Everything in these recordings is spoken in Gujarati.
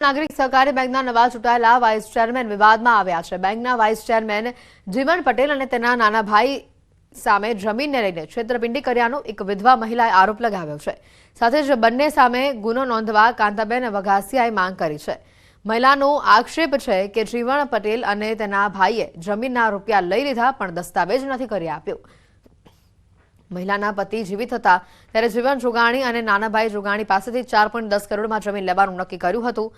નાગરિક સહકારી બેંકના નવા ચૂંટાયેલા વાઇસ ચેરમેન વિવાદમાં આવ્યા છે। બેંકના વાઇસ ચેરમેન જીવન પટેલ અને તેના નાના ભાઈ સામે જમીનને લઈને છેતરપિંડી કર્યાનો એક વિધવા મહિલાએ આરોપ લગાવ્યો છે। સાથે જ બંને સામે ગુનો નોંધવા કાંતાબેન વઘાસિયાએ માંગ કરી છે। મહિલાનો આક્ષેપ છે કે જીવન પટેલ અને તેના ભાઈએ જમીનના રૂપિયા લઈ લીધા પણ દસ્તાવેજ નથી કરી આપ્યો। મહિલાના પતિ જીવિત હતા ત્યારે જીવન જોગાણી અને નાના ભાઈ જોગાણી પાસેથી 4.10 કરોડમાં જમીન લેવાનું નક્કી કર્યું હતું।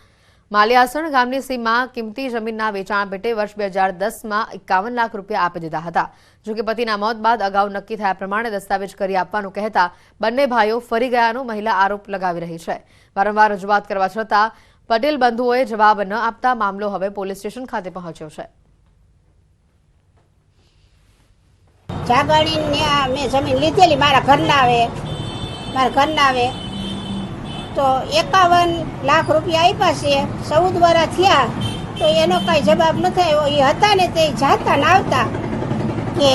માલિયાસણ ગામની સીમમાં કિંમતી જમીનના વેચાણ પેટે વર્ષ 2010માં 51 લાખ રૂપિયા આપી દીધા હતા। જો કે પતિના મોત બાદ અગાઉ નક્કી થયા પ્રમાણે દસ્તાવેજ કરી આપવાનું કહેતા બંને ભાઈઓ ફરી ગયાનો મહિલા આરોપ લગાવી રહી છે। વારંવાર રજૂઆત કરવા છતાં પટેલ બંધુઓએ જવાબ ન આપતા મામલો હવે પોલીસ સ્ટેશન ખાતે પહોંચ્યો છે। જાગણીને મેં જમીન લીધેલી મારા ઘરના આવે તો 51 લાખ રૂપિયા આપ્યા છે। 14 વર્ષ થયા તો એનો કાંઈ જવાબ ન થયો। એ હતા ને તે જાતા ને આવતા કે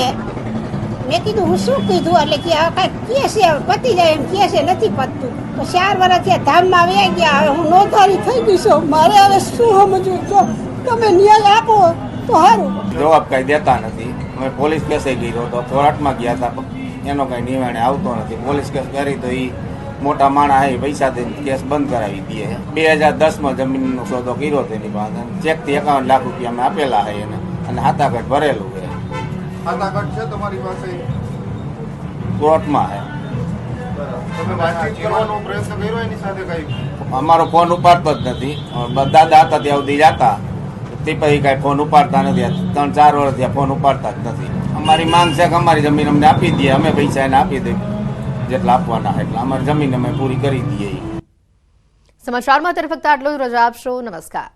મેં કીધું હું શું કીધું એટલે કે કાંઈ કહે છે પતી જાય એમ કહે છે નથી પતતું। તો 4 વર્ષ થયા ધામમાં આવ્યા ગયા। હવે હું નોંધારી થઈ ગઈ છું। મારે હવે શું સમજવું જો તમે ન્યાય આપો તો સારું। જવાબ કઈ દેતા નથી। અમે પોલીસ કેસે ગયો તો કોર્ટમાં ગયા હતા એનો કઈ નિર્ણય આવતો નથી। પોલીસ કેસ કરી તો એ મોટા માણા હે પૈસા દઈને કેસ બંધ કરાવી દે। 2010માં જમીનનો સોદો કર્યો તેની પાસે ચેકથી 51 લાખ રૂપિયા અમે આપેલા છે એને અને હાથાઘટ ભરેલું છે। હાથાઘટ છે તમારી પાસે કોર્ટમાં છે। તમે વાતચીત કરવાનો પ્રયત્ન કર્યો એની સાથે કઈ? અમારો ફોન ઉપાડતો જ નથી। દાદા હતા ત્યાં સુધી જતા તે પછી કાંઈ ફોન ઉપાડતા નથી। 3-4 વર્ષ ત્યાં ફોન ઉપાડતા જ નથી। અમારી માંગ છે કે અમારી જમીન અમને આપી દઈએ। અમે પૈસા એને આપી દઈએ જેટલા આપવાના હોય એટલે અમારી જમીન અમે પૂરી કરી દઈએ। સમાચારમાં અત્યારે ફક્ત આટલું જ। રજા આપશો। નમસ્કાર।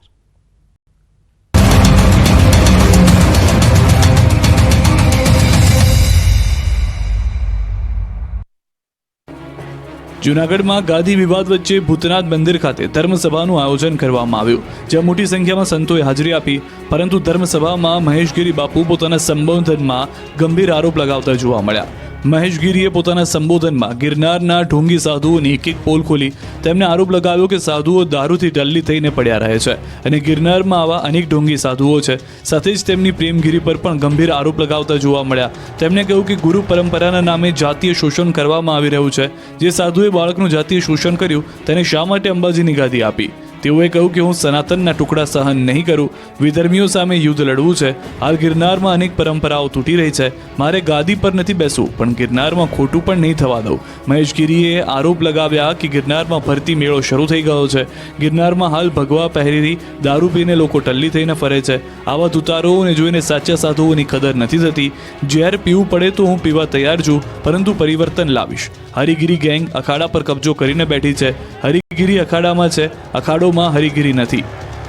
જૂનાગઢમાં ગાદી વિવાદ વચ્ચે ભૂતનાથ મંદિર ખાતે ધર્મસભાનું આયોજન કરવામાં આવ્યું, જ્યાં મોટી સંખ્યામાં સંતોએ હાજરી આપી। પરંતુ ધર્મસભામાં મહેશગીરી બાપુ પોતાના સંબોધનમાં ગંભીર આરોપ લગાવતા જોવા મળ્યા। મહેશગીરીએ પોતાના સંબોધનમાં ગિરનારના ઢોંગી સાધુઓની એક પોલ ખોલી તેમને આરોપ લગાવ્યો કે સાધુઓ દારૂથી ટલ્લી થઈને પડ્યા રહે છે અને ગિરનારમાં આવા અનેક ઢોંગી સાધુઓ છે। સાથે જ તેમની પ્રેમગીરી પર પણ ગંભીર આરોપ લગાવતા જોવા મળ્યા। તેમણે કહ્યું કે ગુરુ પરંપરાના નામે જાતીય શોષણ કરવામાં આવી રહ્યું છે। જે સાધુએ બાળકનું જાતીય શોષણ કર્યું તેને શા માટે અંબાજીની ગાદી આપી? તેઓએ કહ્યું કે હું સનાતનના ટુકડા સહન નહીં કરું। વિધર્મીઓ સામે યુદ્ધ લડવું છે। હાલ ગિરનારમાં અનેક પરંપરાઓ તૂટી રહી છે। મારે ગાદી પર નથી બેસવું પણ ગિરનારમાં ખોટું પણ નહીં થવા દઉં। મહેશગીરીએ આરોપ લગાવ્યા કે ગિરનારમાં ભરતી મેળો શરૂ થઈ ગયો છે। ગિરનારમાં હાલ ભગવા પહેરી દારૂ પીને લોકો ટલ્લી થઈને ફરે છે। આવા તુતારોને જોઈને સાચા સાધુઓની કદર નથી થતી। ઝેર પીવું પડે તો હું પીવા તૈયાર છું, પરંતુ પરિવર્તન લાવીશ। હરિગીરી ગેંગ અખાડા પર કબજો કરીને બેઠી છે। હરિગીરી અખાડામાં છે, અખાડોમાં હરિગીરી નથી।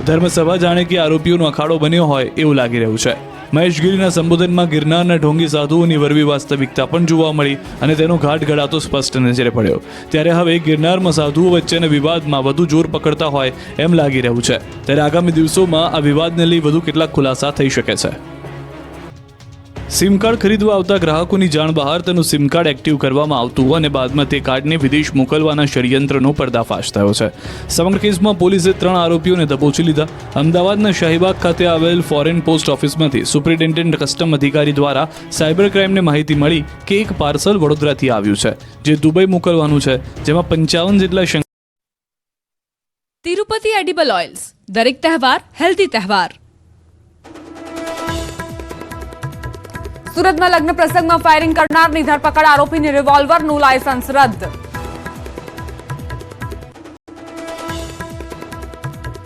ધર્મસભા જાણે કે આરોપીઓનો અખાડો બન્યો હોય એવું લાગી રહ્યું છે। મહેશગીરીના સંબોધનમાં ગિરનારના ઢોંગી સાધુઓની વરવી વાસ્તવિકતા પણ જોવા મળી અને તેનો ઘાટ ઘડાતો સ્પષ્ટ નજરે પડ્યો। ત્યારે હવે ગિરનારમાં સાધુઓ વચ્ચેના વિવાદમાં વધુ જોર પકડતા હોય એમ લાગી રહ્યું છે। ત્યારે આગામી દિવસોમાં આ વિવાદને લઈ વધુ કેટલાક ખુલાસા થઈ શકે છે। સિમ કાર્ડ ખરીદવા આવતા ગ્રાહકોની જાણ બહાર તેનું સિમ કાર્ડ એક્ટિવ કરવામાં આવતું અને બાદમાં તે કાર્ડને વિદેશ મોકલવાના ષડયંત્રનો પર્દાફાશ થયો છે। સમગ્ર કેસમાં પોલીસે 3 આરોપીઓને દબોચી લીધા। અમદાવાદના શાહીબાગ ખાતે આવેલ ફોરેન પોસ્ટ ઓફિસમાંથી સુપ્રિન્ટેન્ડન્ટ કસ્ટમ અધિકારી દ્વારા સાયબર ક્રાઇમને માહિતી મળી કે એક પાર્સલ વડોદરાથી આવ્યું છે જે દુબઈ મોકલવાનું છે, જેમાં 55 જેટલા તિરુપતિ એડિબલ ઓઇલ્સ, દરેક તહેવાર હેલ્ધી તહેવાર। સુરતમાં લગ્ન પ્રસંગમાં ફાયરિંગ કરનારની ધરપકડ, આરોપીની રિવોલ્વરનું લાયસન્સ રદ।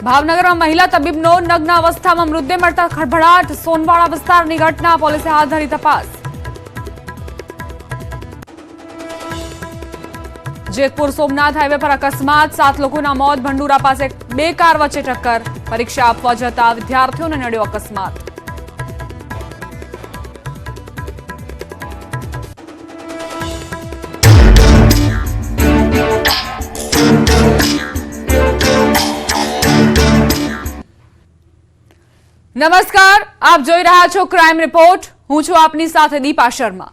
ભાવનગરમાં મહિલા તબીબનો નગ્ન અવસ્થામાં મૃતદેહ મળતા ખળભળાટ, સોનવાડા વિસ્તારની ઘટના, પોલીસે હાથ ધરી તપાસ। જેતપુર સોમનાથ હાઈવે પર અકસ્માત, 7 લોકોના મોત, ભંડુરા પાસે 2 કાર વચ્ચે ટક્કર, પરીક્ષા આપવા જતા વિદ્યાર્થીઓને નડ્યો અકસ્માત। નમસ્કાર, આપ જોઈ રહ્યા છો ક્રાઇમ રિપોર્ટ। હું છું આપની સાથે દીપા શર્મા।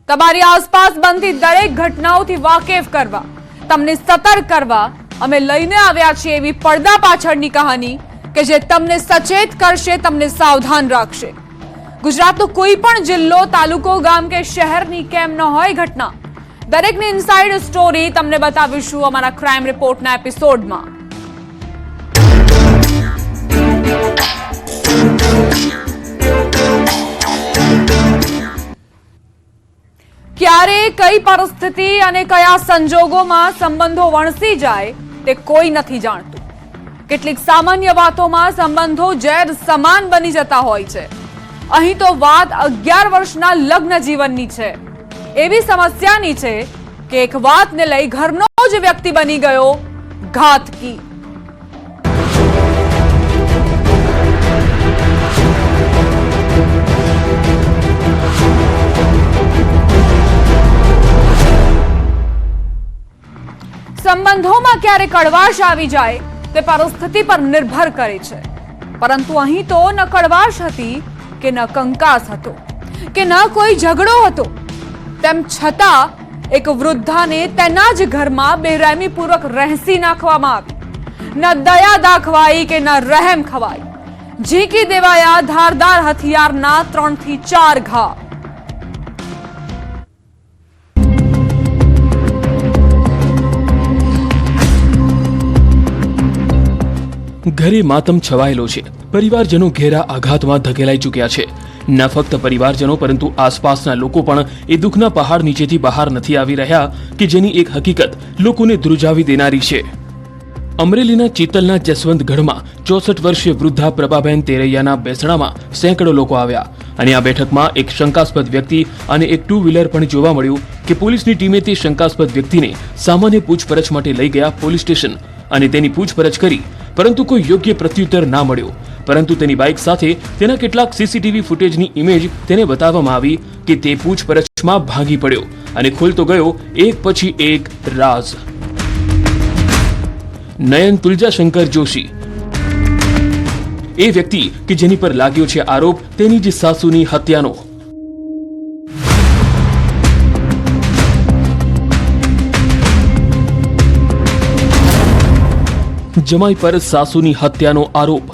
તમારી આસપાસ બનતી દરેક ઘટનાઓથી વાકેફ કરવા, તમને સતર્ક કરવા અમે લઈને આવ્યા છીએ એવી પડદા પાછળની કહાની કે જે તમને સચેત કરશે, તમને સાવધાન રાખશે. ગુજરાતનો કોઈ પણ જિલ્લો, તાલુકો, ગામ કે શહેરની કેમ ન હોય ઘટના, દરેકની ઇનસાઇડ સ્ટોરી તમને બતાવીશું અમારા ક્રાઇમ રિપોર્ટના એપિસોડમાં. ક્યારે, કઈ પરિસ્થિતિ અને કયા સંજોગોમાં સંબંધો વણસી જાય તે કોઈ નથી જાણતું. કેટલીક સામાન્ય વાતોમાં સંબંધો ઝેર સમાન બની જતા હોય છે. અહીં તો વાત 11 વર્ષના લગ્ન જીવનની છે. એવી સમસ્યાની છે કે એક વાતને લઈ ઘરનો જ વ્યક્તિ બની ગયો ઘાતકી. સંબંધોમાં ક્યારે કડવાશ આવી જાય તે પરિસ્થિતિ પર નિર્ભર કરે છે. પરંતુ અહીં તો ન કડવાશ હતી કે ન કંકાસ હતો કે ન કોઈ ઝઘડો હતો. તેમ છતાં એક વૃદ્ધાને તેના જ ઘરમાં બેરહેમીપૂર્વક રહેસી નાખવામાં આવી. ન દયા દાખવાઈ કે ન રહેમ ખવાઈ. ઝીંકી દેવાયા ધારદાર હથિયારના 3 થી 4 ઘા. ઘરે માતમ છવાયેલો છે. પરિવારજનો ઘેરા આઘાતમાં ધકેલાઈ ચૂક્યા છે. ન ફક્ત પરિવારજનો પરંતુ આસપાસના લોકો પણ એ દુઃખના પહાડ નીચેથી બહાર નથી આવી રહ્યા કે જેની એક હકીકત લોકોને ધ્રુજાવી દેનારી છે. અમરેલીના ચિત્તલના જસવંતગઢમાં 64 વર્ષીય વૃદ્ધા પ્રભાબેન તેરૈયાના બેસણામાં સેંકડો લોકો આવ્યા અને આ બેઠકમાં એક શંકાસ્પદ વ્યક્તિ અને એક 2 વ્હીલર પણ જોવા મળ્યું કે પોલીસની ટીમે તે શંકાસ્પદ વ્યક્તિને સામાન્ય પૂછપરછ માટે લઈ ગયા પોલીસ સ્ટેશન અને તેની પૂછપરછ કરી, પરંતુ કોઈ યોગ્ય પ્રત્યુત્તર ના મળ્યો. પરંતુ તેની બાઇક સાથે તેના કેટલાક સીસીટીવી ફૂટેજની ઇમેજ તેને બતાવવામાં આવી કે તે પૂછપરછમાં ભાગી પડ્યો અને ખોલતો ગયો એક પછી એક રાઝ. નયન તુલજાશંકર જોશી એ વ્યક્તિ કે જેની પર લાગ્યો છે આરોપ તેની જ સાસુની હત્યાનો. જમાઈ પર સાસુની હત્યાનો આરોપ.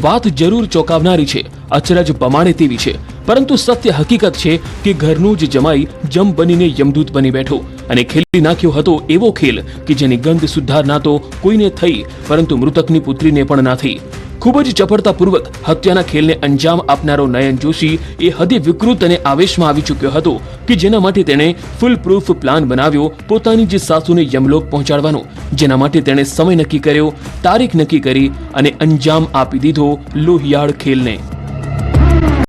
વાત જરૂર ચોંકાવનારી છે, અચરજ પમાડે તેવી છે, પરંતુ સત્ય હકીકત છે કે ઘરનું જ જમાઈ જમ બનીને યમદૂત બની બેઠો અને ખેલી નાખ્યો હતો એવો ખેલ કે જેની ગંધ સુધાર ના તો કોઈને થઈ, પરંતુ મૃતકની પુત્રીને પણ ના થઈ. ખૂબ જ ચપળતાપૂર્વક હત્યાના ખેલને અંજામ આપનારો નયન જોશી એ હદે વિકૃત અને આવેશમાં આવી ચૂક્યો હતો કે જેના માટે તેણે ફૂલ પ્રૂફ પ્લાન બનાવ્યો પોતાની જ સાસુને યમલોક પહોંચાડવાનો, જેના માટે તેણે સમય નક્કી કર્યો, તારીખ નક્કી કરી અને અંજામ આપી દીધો લોહિયાળ ખેલને.